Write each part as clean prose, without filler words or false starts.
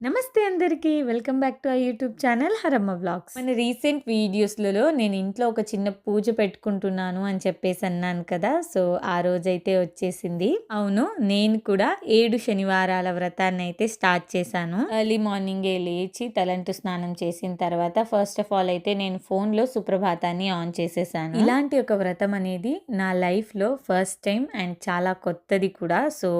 నమస్తే అందరికీ. Welcome back to YouTube channel Haramma vlogs. మన రీసెంట్ వీడియోస్‌లలో నేను ఇంట్లో ఒక చిన్న పూజ పెట్టుకుంటున్నాను అని చెప్పేసి అన్నాను కదా! సో, ఆ రోజైతే వచ్చేసింది. అవును, నేను కూడా 7 శనివారాల వ్రతాన్నయితే స్టార్ట్ చేశాను. ఎర్లీ మార్నింగే లేచి తలంటు స్నానం చేసిన తర్వాత ఫస్ట్ ఆఫ్ ఆల్ అయితే నేను ఫోన్‌లో సుప్రభాతాన్ని ఆన్ చేసేసాను. ఇలాంటి ఒక వ్రతం అనేది నా లైఫ్‌లో ఫస్ట్ టైం అండ్ చాలా కొత్తది కూడా. సో,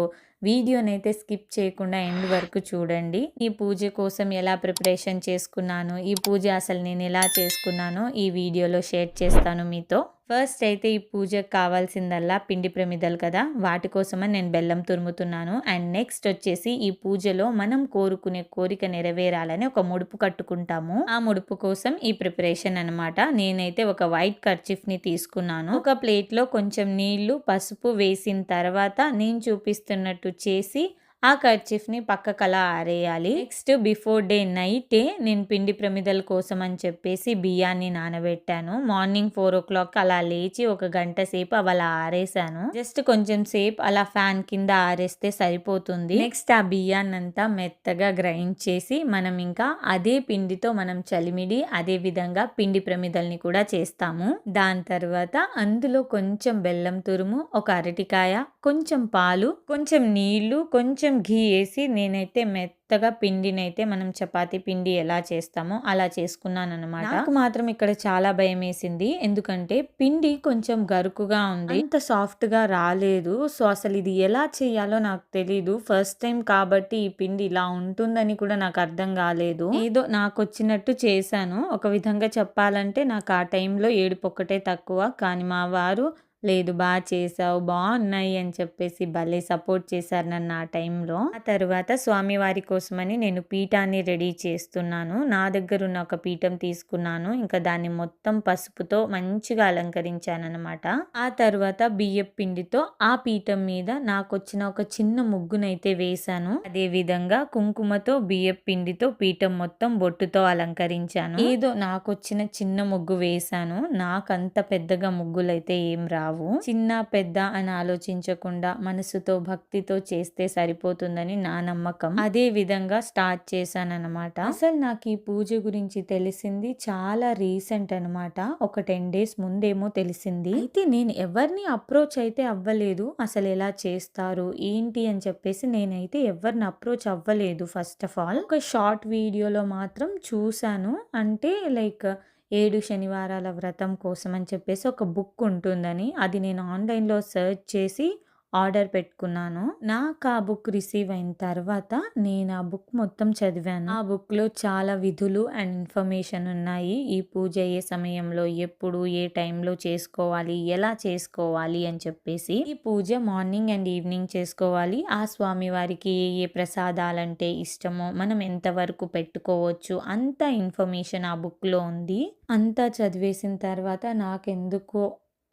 వీడియోనైతే స్కిప్ చేయకుండా ఎండ్ వరకు చూడండి. ఈ పూజ కోసం ఎలా ప్రిపరేషన్ చేసుకున్నాను, ఈ పూజ అసలు నేను ఎలా చేసుకున్నానో ఈ వీడియోలో షేర్ చేస్తాను మీతో. ఫస్ట్ అయితే ఈ పూజకు కావాల్సిందల్లా పిండి ప్రమిదలు కదా, వాటి కోసమని నేను బెల్లం తురుముతున్నాను. అండ్ నెక్స్ట్ వచ్చేసి ఈ పూజలో మనం కోరుకునే కోరిక నెరవేరాలని ఒక ముడుపు కట్టుకుంటాము. ఆ ముడుపు కోసం ఈ ప్రిపరేషన్ అనమాట. నేనైతే ఒక వైట్ కర్చీఫ్ని తీసుకున్నాను. ఒక ప్లేట్లో కొంచెం నీళ్లు పసుపు వేసిన తర్వాత నేను చూపిస్తున్నట్టు చేసి ఆ కర్చీఫ్ని పక్కకలా ఆరేయాలి. నెక్స్ట్ బిఫోర్ డే నైటే నేను పిండి ప్రమిదల కోసం అని చెప్పేసి బియ్యాన్ని నానబెట్టాను. మార్నింగ్ 4 o'clock అలా లేచి ఒక గంట సేపు అలా ఆరేసాను. జస్ట్ కొంచెం సేపు అలా ఫ్యాన్ కింద ఆరేస్తే సరిపోతుంది. నెక్స్ట్ ఆ బియ్యాన్నంతా మెత్తగా గ్రైండ్ చేసి మనం ఇంకా అదే పిండితో మనం చలిమిడి అదే విధంగా పిండి ప్రమిదల్ని కూడా చేస్తాము. దాని తర్వాత అందులో కొంచెం బెల్లం తురుము, ఒక అరటికాయ, కొంచెం పాలు, కొంచెం నీళ్లు, కొంచెం ఘీ వేసి నేనైతే మెత్తగా పిండినైతే మనం చపాతీ పిండి ఎలా చేస్తామో అలా చేసుకున్నాను అనమాట. నాకు మాత్రం ఇక్కడ చాలా భయం వేసింది, ఎందుకంటే పిండి కొంచెం గరుకుగా ఉంది, అంత సాఫ్ట్ గా రాలేదు. సో అసలు ఇది ఎలా చేయాలో నాకు తెలీదు. ఫస్ట్ టైం కాబట్టి ఈ పిండి ఇలా ఉంటుందని కూడా నాకు అర్థం కాలేదు. ఏదో నాకు వచ్చినట్టు చేశాను. ఒక విధంగా చెప్పాలంటే నాకు ఆ టైంలో ఏడుపు ఒక్కటే తక్కువ. కానీ మా వారు లేదు బాగా చేసావు, బాగున్నాయి అని చెప్పేసి భలే సపోర్ట్ చేశారు నన్ను ఆ టైంలో. ఆ తర్వాత స్వామివారి కోసమని నేను పీఠాన్ని రెడీ చేస్తున్నాను. నా దగ్గర ఉన్న ఒక పీఠం తీసుకున్నాను. ఇంకా దాన్ని మొత్తం పసుపుతో మంచిగా అలంకరించాను అనమాట. ఆ తర్వాత బియ్యం పిండితో ఆ పీఠం మీద నాకు వచ్చిన ఒక చిన్న ముగ్గునైతే వేశాను. అదే విధంగా కుంకుమతో బియ్యం పిండితో పీఠం మొత్తం బొట్టుతో అలంకరించాను. ఏదో నాకు వచ్చిన చిన్న ముగ్గు వేశాను. నాకంత పెద్దగా ముగ్గులైతే ఏం రావు. చిన్న పెద్ద అని ఆలోచించకుండా మనసుతో భక్తితో చేస్తే సరిపోతుందని నా నమ్మకం. అదే విధంగా స్టార్ట్ చేశానన్నమాట. అసలు నాకు ఈ పూజ గురించి తెలిసింది చాలా రీసెంట్ అనమాట. ఒక 10 days ముందేమో తెలిసింది. అయితే నేను ఎవరిని అప్రోచ్ అయితే అవ్వలేదు. అసలు ఎలా చేస్తారు ఏంటి అని చెప్పేసి నేనైతే ఎవరిని అప్రోచ్ అవ్వలేదు. ఫస్ట్ ఆఫ్ ఆల్ ఒక షార్ట్ వీడియోలో మాత్రం చూశాను. అంటే లైక్ 7 శనివారాల వ్రతం కోసం అని చెప్పేసి ఒక బుక్ ఉంటుందని, అది నేను ఆన్లైన్లో సెర్చ్ చేసి ఆర్డర్ పెట్టుకున్నాను. నాకు ఆ బుక్ రిసీవ్ అయిన తర్వాత నేను ఆ బుక్ మొత్తం చదివాను. ఆ బుక్లో చాలా విధులు అండ్ ఇన్ఫర్మేషన్ ఉన్నాయి. ఈ పూజ ఏ సమయంలో, ఎప్పుడు, ఏ టైంలో చేసుకోవాలి, ఎలా చేసుకోవాలి అని చెప్పేసి. ఈ పూజ మార్నింగ్ అండ్ ఈవినింగ్ చేసుకోవాలి. ఆ స్వామి వారికి ఏ ఏ ప్రసాదాలంటే ఇష్టమో మనం ఎంతవరకు పెట్టుకోవచ్చు అంత ఇన్ఫర్మేషన్ ఆ బుక్లో ఉంది. అంతా చదివేసిన తర్వాత నాకెందుకో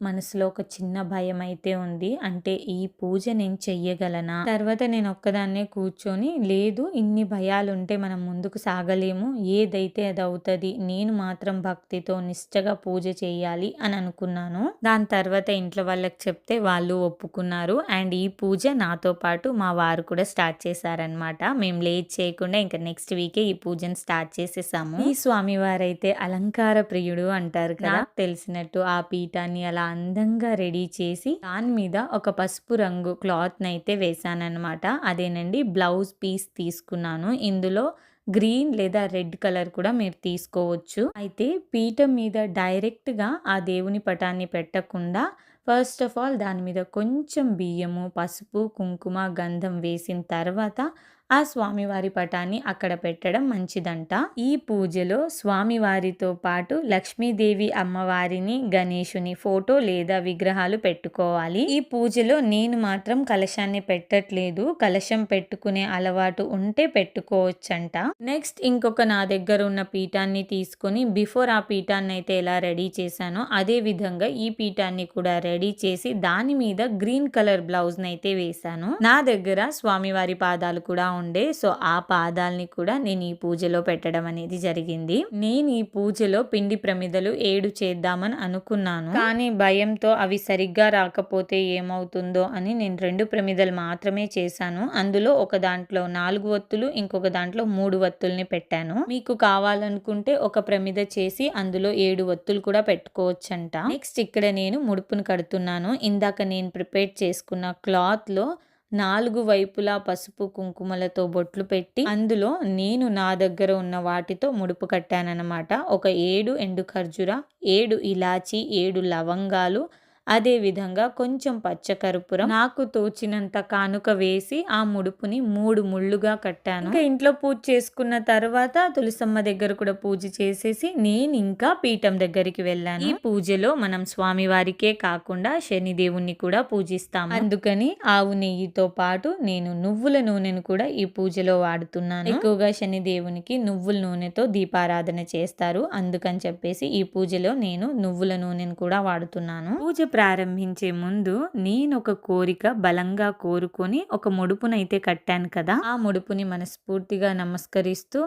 మనసులో ఒక చిన్న భయం అయితే ఉంది. అంటే ఈ పూజ నేను చెయ్యగలనా? తర్వాత నేను ఒక్కదాన్నే కూర్చొని లేదు, ఇన్ని భయాలుంటే మనం ముందుకు సాగలేము, ఏదైతే అది అవుతుంది, నేను మాత్రం భక్తితో నిష్టగా పూజ చేయాలి అని అనుకున్నాను. దాని తర్వాత ఇంట్లో వాళ్ళకి చెప్తే వాళ్ళు ఒప్పుకున్నారు. అండ్ ఈ పూజ నాతో పాటు మా వారు కూడా స్టార్ట్ చేశారనమాట. మేము లేట్ చేయకుండా ఇంకా నెక్స్ట్ వీకే ఈ పూజను స్టార్ట్ చేసేసాము. ఈ స్వామి వారైతే అలంకార ప్రియుడు అంటారు కదా, నాకు తెలిసినట్టు ఆ పీఠాన్ని అలా అందంగా రెడీ చేసి దాని మీద ఒక పసుపు రంగు క్లాత్ నైతే వేసానన్నమాట. అదేనండి బ్లౌజ్ పీస్ తీసుకున్నాను. ఇందులో గ్రీన్ లేదా రెడ్ కలర్ కూడా మీరు తీసుకోవచ్చు. అయితే పీఠం మీద డైరెక్ట్గా ఆ దేవుని పటాన్ని పెట్టకుండా ఫస్ట్ ఆఫ్ ఆల్ దాని మీద కొంచెం బియ్యము, పసుపు, కుంకుమ, గంధం వేసిన తర్వాత ఆ స్వామివారి పటాన్ని అక్కడ పెట్టడం మంచిదంట. ఈ పూజలో స్వామివారితో పాటు లక్ష్మీదేవి అమ్మవారిని, గణేశుని ఫోటో లేదా విగ్రహాలు పెట్టుకోవాలి. ఈ పూజలో నేను మాత్రం కలశాన్ని పెట్టట్లేదు. కలశం పెట్టుకునే అలవాటు ఉంటే పెట్టుకోవచ్చంట. నెక్స్ట్ ఇంకొక నా దగ్గర ఉన్న పీఠాన్ని తీసుకొని బిఫోర్ ఆ పీఠాన్ని అయితే ఎలా రెడీ చేశానో అదే విధంగా ఈ పీఠాన్ని కూడా రెడీ చేసి దాని మీద గ్రీన్ కలర్ బ్లౌజ్ నైతే వేశాను. నా దగ్గర స్వామివారి పాదాలు కూడా ఉండే. సో ఆ పాదాలని కూడా నేను ఈ పూజలో పెట్టడం అనేది జరిగింది. నేను ఈ పూజలో పిండి ప్రమిదలు 7 చేద్దామని అనుకున్నాను. కానీ భయంతో అవి సరిగ్గా రాకపోతే ఏమవుతుందో అని నేను 2 ప్రమిదలు మాత్రమే చేశాను. అందులో ఒక దాంట్లో 4 వత్తులు, ఇంకొక దాంట్లో 3 వత్తుల్ని పెట్టాను. మీకు కావాలనుకుంటే ఒక ప్రమిద చేసి అందులో 7 వత్తులు కూడా పెట్టుకోవచ్చంట. నెక్స్ట్ ఇక్కడ నేను ముడుపును కడుతున్నాను. ఇందాక నేను ప్రిపేర్ చేసుకున్న క్లాత్ లో 4 వైపులా పసుపు కుంకుమలతో బొట్లు పెట్టి అందులో నేను నా దగ్గర ఉన్న వాటితో ముడుపు కట్టానన్నమాట. ఒక 7 ఎండు ఖర్జూర, 7 ఇలాచి, 7 లవంగాలు, అదే విధంగా కొంచెం పచ్చకర్పూరం, నాకు తోచినంత కానుక వేసి ఆ ముడుపుని 3 ముళ్ళుగా కట్టాను. ఇంకా ఇంట్లో పూజ చేసుకున్న తర్వాత తులసమ్మ దగ్గర కూడా పూజ చేసేసి నేను ఇంకా పీఠం దగ్గరికి వెళ్ళాను. ఈ పూజలో మనం స్వామి వారికే కాకుండా శనిదేవుణ్ణి కూడా పూజిస్తాము. అందుకని ఆవు నెయ్యితో పాటు నేను నువ్వుల నూనెను కూడా ఈ పూజలో వాడుతున్నాను. ఎక్కువగా శనిదేవునికి నువ్వుల నూనెతో దీపారాధన చేస్తారు. అందుకని చెప్పేసి ఈ పూజలో నేను నువ్వుల నూనెను కూడా వాడుతున్నాను. పూజ ప్రారంభించే ముందు నేను ఒక కోరిక బలంగా కోరుకొని ఒక ముడుపునైతే కట్టాను కదా, ఆ ముడుపుని మనస్ఫూర్తిగా నమస్కరిస్తూ,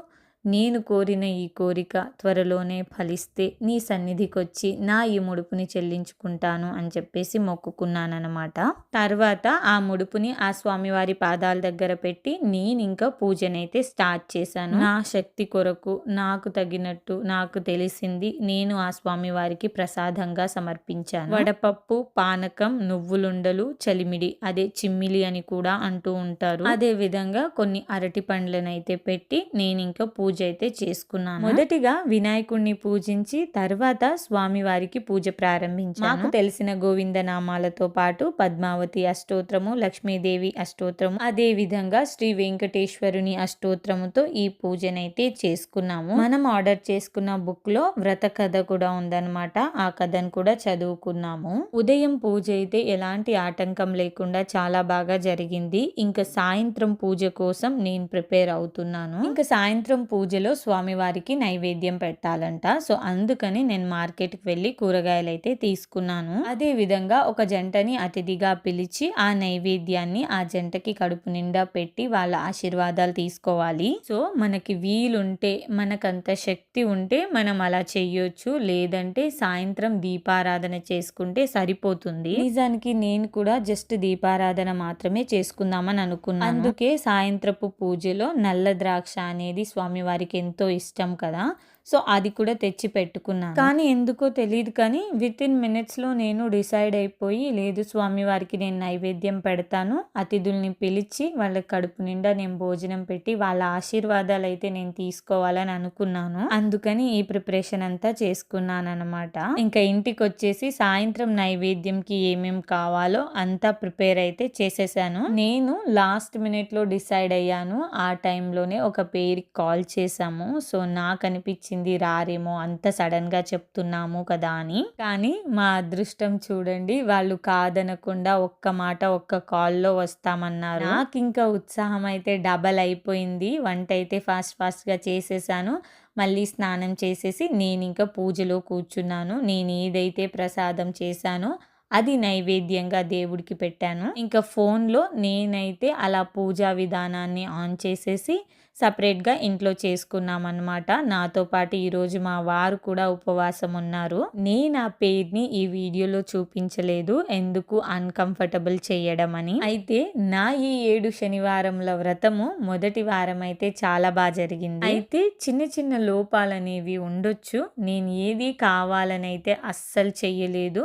నేను కోరిన ఈ కోరిక త్వరలోనే ఫలిస్తే నీ సన్నిధికి వచ్చి నా ఈ ముడుపుని చెల్లించుకుంటాను అని చెప్పేసి మొక్కుకున్నానమాట. తర్వాత ఆ ముడుపుని ఆ స్వామివారి పాదాల దగ్గర పెట్టి నేను ఇంకా పూజనైతే స్టార్ట్ చేశాను. నా శక్తి కొరకు నాకు తగినట్టు నాకు తెలిసింది నేను ఆ స్వామివారికి ప్రసాదంగా సమర్పించాను. వడపప్పు, పానకం, నువ్వులుండలు, చలిమిడి అదే చిమ్మిలి అని కూడా అంటూ ఉంటారు. అదే విధంగా కొన్ని అరటి పండ్లనైతే పెట్టి నేను ఇంకా పూజ అయితే చేసుకున్నాను. మొదటిగా వినాయకుడిని పూజించి తర్వాత స్వామివారికి పూజ ప్రారంభించాను. నాకు తెలిసిన గోవింద నామాలతో పాటు పద్మావతి అష్టోత్రము, లక్ష్మీదేవి అష్టోత్రము, అదే విధంగా శ్రీ వెంకటేశ్వరుని అష్టోత్రముతో ఈ పూజనైతే చేసుకున్నాము. మనం ఆర్డర్ చేసుకున్న బుక్ లో వ్రత కథ కూడా ఉందన్నమాట. ఆ కథను కూడా చదువుకున్నాము. ఉదయం పూజ అయితే ఎలాంటి ఆటంకం లేకుండా చాలా బాగా జరిగింది. ఇంకా సాయంత్రం పూజ కోసం నేను ప్రిపేర్ అవుతున్నాను. ఇంకా సాయంత్రం పూజలో స్వామివారికి నైవేద్యం పెట్టాలంట. సో అందుకని నేను మార్కెట్కి వెళ్ళి కూరగాయలు అయితే తీసుకున్నాను. అదే విధంగా ఒక జంటని అతిథిగా పిలిచి ఆ నైవేద్యాన్ని ఆ జంటకి కడుపు నిండా పెట్టి వాళ్ళ ఆశీర్వాదాలు తీసుకోవాలి. సో మనకి వీలుంటే, మనకంత శక్తి ఉంటే మనం అలా చెయ్యొచ్చు. లేదంటే సాయంత్రం దీపారాధన చేసుకుంటే సరిపోతుంది. నిజానికి నేను కూడా జస్ట్ దీపారాధన మాత్రమే చేసుకుందామని అనుకున్నాను. అందుకే సాయంత్రపు పూజలో నల్ల ద్రాక్ష అనేది స్వామి వారికి ఎంతో ఇష్టం కదా, సో అది కూడా తెచ్చి పెట్టుకున్నాను. కానీ ఎందుకో తెలియదు కానీ విత్ ఇన్ మినిట్స్లో నేను డిసైడ్ అయిపోయి, లేదు స్వామివారికి నేను నైవేద్యం పెడతాను, అతిథుల్ని పిలిచి వాళ్ళ కడుపు నిండా నేను భోజనం పెట్టి వాళ్ళ ఆశీర్వాదాలు అయితే నేను తీసుకోవాలని అనుకున్నాను. అందుకని ఈ ప్రిపరేషన్ అంతా చేసుకున్నాను అనమాట. ఇంకా ఇంటికి వచ్చేసి సాయంత్రం నైవేద్యంకి ఏమేం కావాలో అంతా ప్రిపేర్ అయితే చేసేసాను. నేను లాస్ట్ మినిట్లో డిసైడ్ అయ్యాను. ఆ టైంలోనే ఒక పేరుకి కాల్ చేశాము. సో నాకు అనిపించింది రారేమో అంత సడన్ గా చెప్తున్నాము కదా అని. కానీ మా అదృష్టం చూడండి, వాళ్ళు కాదనకుండా ఒక్క మాట ఒక్క కాల్లో వస్తామన్నారు. నాకు ఇంకా ఉత్సాహం అయితే డబల్ అయిపోయింది. వంట అయితే ఫాస్ట్ గా చేసేసాను. మళ్ళీ స్నానం చేసేసి నేను ఇంకా పూజలో కూర్చున్నాను. నేను ఏదైతే ప్రసాదం చేశానో అది నైవేద్యంగా దేవుడికి పెట్టాను. ఇంకా ఫోన్లో నేనైతే అలా పూజా విధానాన్ని ఆన్ చేసేసి సపరేట్గా ఇంట్లో చేసుకున్నామన్నమాట. నాతో పాటు ఈరోజు మా వారు కూడా ఉపవాసం ఉన్నారు. నేను ఆ పేరుని ఈ వీడియోలో చూపించలేదు, ఎందుకు అన్కంఫర్టబుల్ చేయడం అని. అయితే నా ఈ 7 శనివారంల వ్రతము మొదటి వారం అయితే చాలా బాగా జరిగింది. అయితే చిన్న లోపాలు అనేవి ఉండొచ్చు. నేను ఏది కావాలని అయితే అస్సలు చెయ్యలేదు.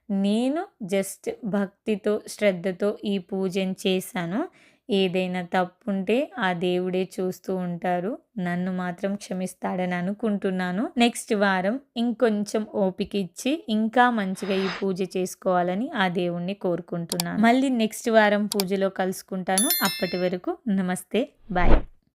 నేను జస్ట్ భక్తితో శ్రద్ధతో ఈ పూజను చేశాను. ఏదైనా తప్పుంటే ఆ దేవుడే చూస్తూ ఉంటారు, నన్ను మాత్రం క్షమిస్తాడని అనుకుంటున్నాను. నెక్స్ట్ వారం ఇంకొంచెం ఓపిక ఇచ్చి ఇంకా మంచిగా ఈ పూజ చేసుకోవాలని ఆ దేవుణ్ణి కోరుకుంటున్నాను. మళ్ళీ నెక్స్ట్ వారం పూజలో కలుసుకుంటాను. అప్పటి వరకు నమస్తే, బాయ్.